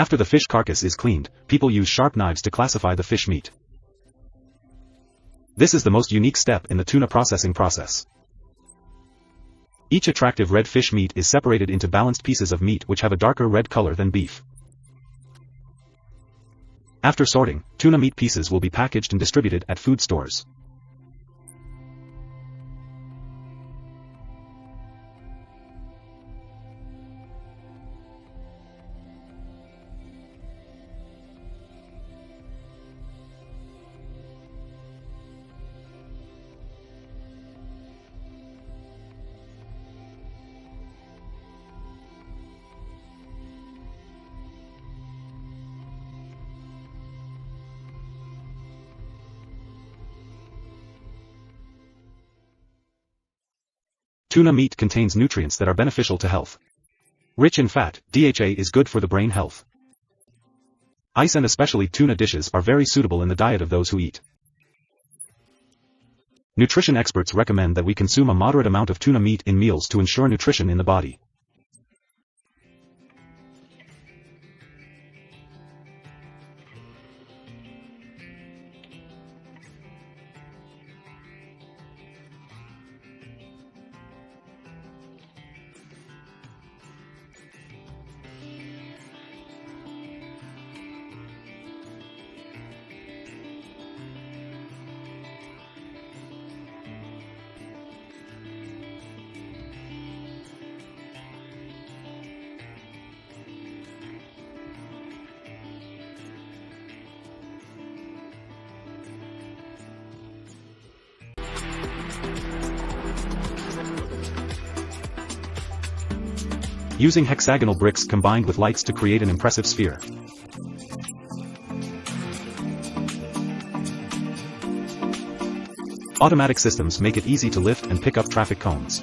After the fish carcass is cleaned, people use sharp knives to classify the fish meat. This is the most unique step in the tuna processing process. Each attractive red fish meat is separated into balanced pieces of meat which have a darker red color than beef. After sorting, tuna meat pieces will be packaged and distributed at food stores. Tuna meat contains nutrients that are beneficial to health. Rich in fat, DHA is good for the brain health. Ice and especially tuna dishes are very suitable in the diet of those who eat. Nutrition experts recommend that we consume a moderate amount of tuna meat in meals to ensure nutrition in the body. Using hexagonal bricks combined with lights to create an impressive sphere. Automatic systems make it easy to lift and pick up traffic cones.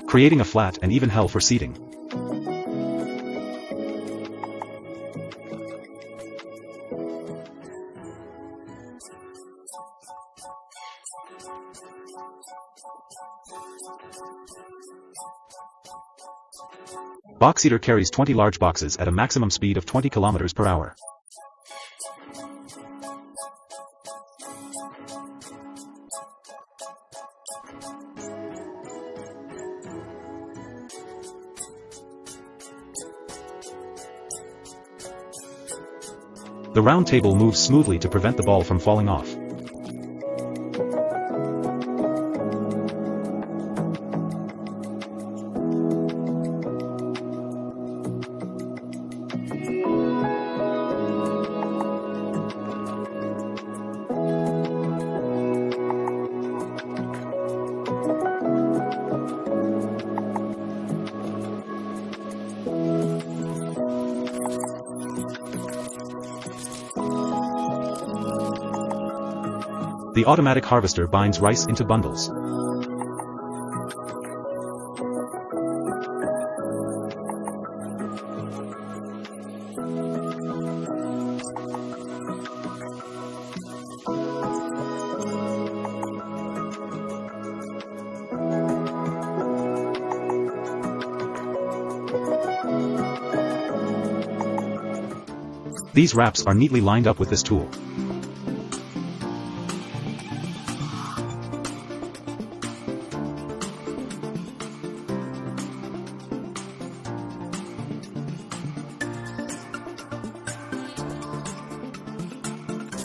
Creating a flat and even hell for seating. Box eater carries 20 large boxes at a maximum speed of 20 km per hour. The round table moves smoothly to prevent the ball from falling off. The automatic harvester binds rice into bundles. These wraps are neatly lined up with this tool.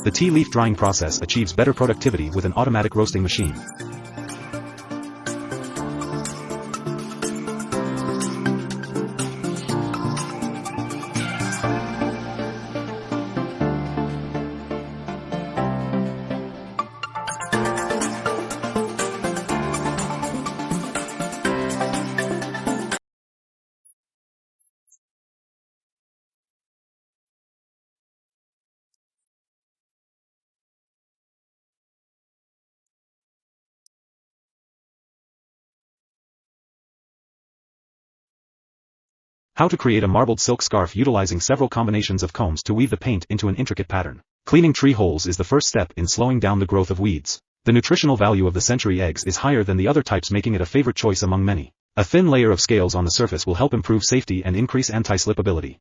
The tea leaf drying process achieves better productivity with an automatic roasting machine. How to create a marbled silk scarf utilizing several combinations of combs to weave the paint into an intricate pattern. Cleaning tree holes is the first step in slowing down the growth of weeds. The nutritional value of the century eggs is higher than the other types, making it a favorite choice among many. A thin layer of scales on the surface will help improve safety and increase anti-slip ability.